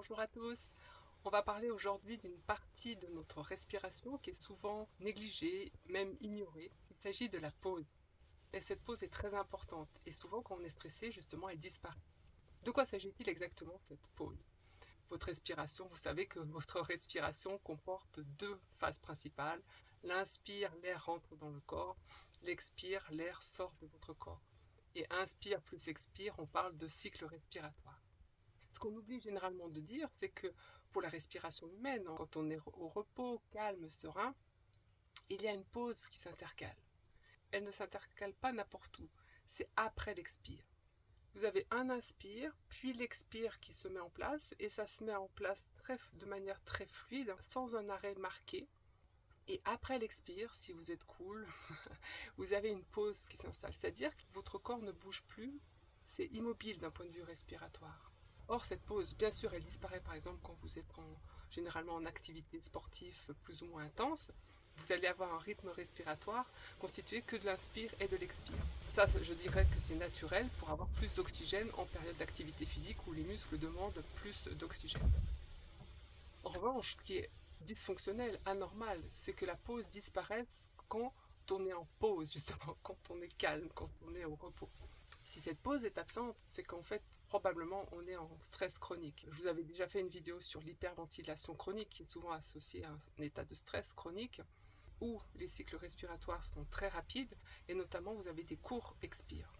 Bonjour à tous. On va parler aujourd'hui d'une partie de notre respiration qui est souvent négligée, même ignorée. Il s'agit de la pause. Et cette pause est très importante. Et souvent, quand on est stressé, justement, elle disparaît. De quoi s'agit-il exactement, cette pause? Votre respiration, vous savez que votre respiration comporte deux phases principales. L'inspire, l'air rentre dans le corps. L'expire, l'air sort de votre corps. Et inspire plus expire, on parle de cycle respiratoire. Ce qu'on oublie généralement de dire, c'est que pour la respiration humaine, quand on est au repos, calme, serein, il y a une pause qui s'intercale. Elle ne s'intercale pas n'importe où, c'est après l'expire. Vous avez un inspire, puis l'expire qui se met en place, et ça se met en place de manière très fluide, sans un arrêt marqué. Et après l'expire, si vous êtes cool, vous avez une pause qui s'installe, c'est-à-dire que votre corps ne bouge plus, c'est immobile d'un point de vue respiratoire. Or, cette pause, bien sûr, elle disparaît par exemple quand vous êtes généralement en activité sportive plus ou moins intense. Vous allez avoir un rythme respiratoire constitué que de l'inspire et de l'expire. Ça, je dirais que c'est naturel pour avoir plus d'oxygène en période d'activité physique où les muscles demandent plus d'oxygène. En revanche, ce qui est dysfonctionnel, anormal, c'est que la pause disparaisse quand on est en pause, justement, quand on est calme, quand on est au repos. Si cette pause est absente, c'est qu'en fait, probablement, on est en stress chronique. Je vous avais déjà fait une vidéo sur l'hyperventilation chronique, qui est souvent associée à un état de stress chronique, où les cycles respiratoires sont très rapides, et notamment, vous avez des courts expires.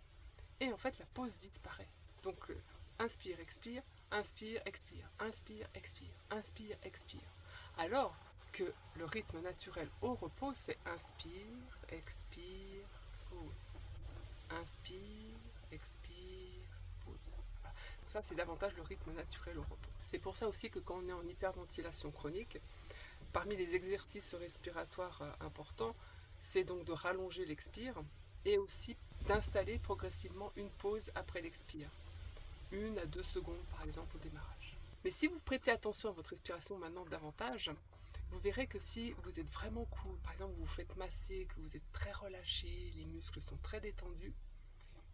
Et en fait, la pause disparaît. Donc, inspire, expire, inspire, expire, inspire, expire, inspire, expire. Alors que le rythme naturel au repos, c'est inspire, expire, pause. Inspire, expire, pause. Voilà. Ça, c'est davantage le rythme naturel au repos. C'est pour ça aussi que quand on est en hyperventilation chronique, parmi les exercices respiratoires importants, c'est donc de rallonger l'expire et aussi d'installer progressivement une pause après l'expire. 1 à 2 secondes par exemple au démarrage. Mais si vous prêtez attention à votre respiration maintenant davantage, vous verrez que si vous êtes vraiment cool, par exemple vous vous faites masser, que vous êtes très relâché, les muscles sont très détendus,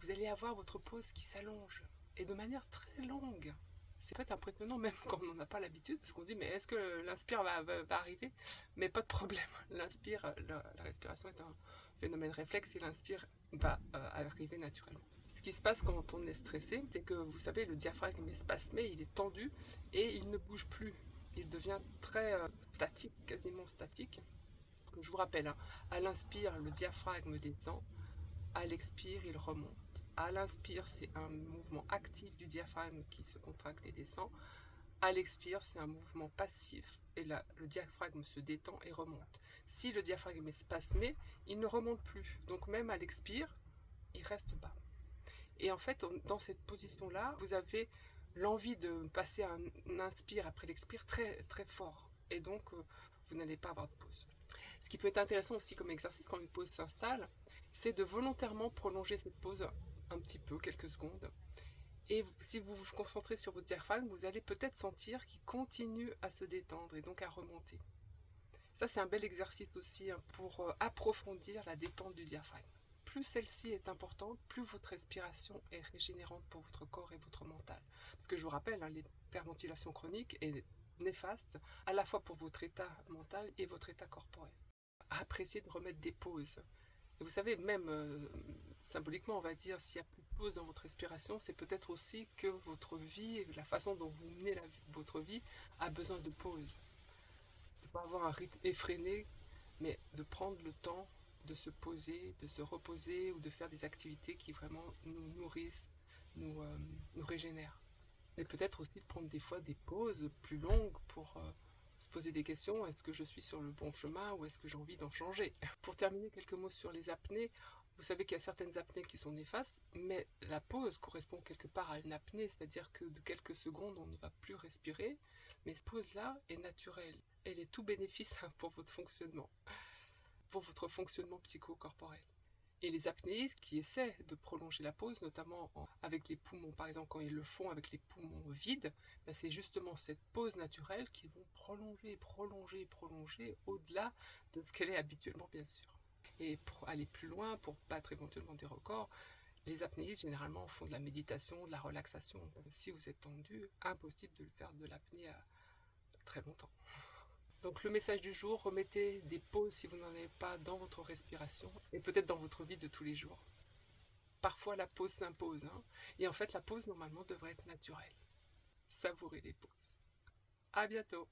vous allez avoir votre pause qui s'allonge et de manière très longue. C'est peut-être impressionnant même quand on n'en a pas l'habitude, parce qu'on se dit mais est-ce que l'inspire va arriver? Mais pas de problème, l'inspire, la respiration est un phénomène réflexe et l'inspire va arriver naturellement. Ce qui se passe quand on est stressé, c'est que vous savez le diaphragme est spasmé, il est tendu et il ne bouge plus. Il devient très statique, quasiment statique. Je vous rappelle, hein, à l'inspire, le diaphragme descend, à l'expire, il remonte. À l'inspire, c'est un mouvement actif du diaphragme qui se contracte et descend. À l'expire, c'est un mouvement passif et là, le diaphragme se détend et remonte. Si le diaphragme est spasmé, il ne remonte plus. Donc même à l'expire, il reste bas. Et en fait, dans cette position-là, vous avez l'envie de passer un inspire après l'expire très, très fort. Et donc, vous n'allez pas avoir de pause. Ce qui peut être intéressant aussi comme exercice quand une pause s'installe, c'est de volontairement prolonger cette pause un petit peu, quelques secondes. Et si vous vous concentrez sur votre diaphragme, vous allez peut-être sentir qu'il continue à se détendre et donc à remonter. Ça, c'est un bel exercice aussi hein, pour approfondir la détente du diaphragme. Plus celle-ci est importante, plus votre respiration est régénérante pour votre corps et votre mental. Parce que je vous rappelle, hein, l'hyperventilation chronique est néfaste à la fois pour votre état mental et votre état corporel. Appréciez de remettre des pauses. Et vous savez, même symboliquement, on va dire, s'il y a plus de pause dans votre respiration, c'est peut-être aussi que votre vie, la façon dont vous menez votre vie, a besoin de pause. De ne pas avoir un rythme effréné, mais de prendre le temps de se poser, de se reposer ou de faire des activités qui vraiment nous nourrissent, nous régénèrent. Et peut-être aussi de prendre des fois des pauses plus longues pour se poser des questions. Est-ce que je suis sur le bon chemin ou est-ce que j'ai envie d'en changer? Pour terminer, quelques mots sur les apnées. Vous savez qu'il y a certaines apnées qui sont néfastes, mais la pause correspond quelque part à une apnée, c'est-à-dire que de quelques secondes, on ne va plus respirer. Mais cette pause-là est naturelle. Elle est tout bénéfice pour votre fonctionnement psychocorporel. Et les apnéistes qui essaient de prolonger la pause, notamment avec les poumons, par exemple quand ils le font avec les poumons vides, ben c'est justement cette pause naturelle qu'ils vont prolonger, prolonger, prolonger au-delà de ce qu'elle est habituellement, bien sûr. Et pour aller plus loin, pour battre éventuellement des records, Les apnéistes, généralement, font de la méditation, de la relaxation. Si vous êtes tendu, impossible de le faire de l'apnée à très longtemps. Donc le message du jour, remettez des pauses si vous n'en avez pas dans votre respiration et peut-être dans votre vie de tous les jours. Parfois la pause s'impose, hein, et en fait la pause normalement devrait être naturelle. Savourez les pauses. À bientôt.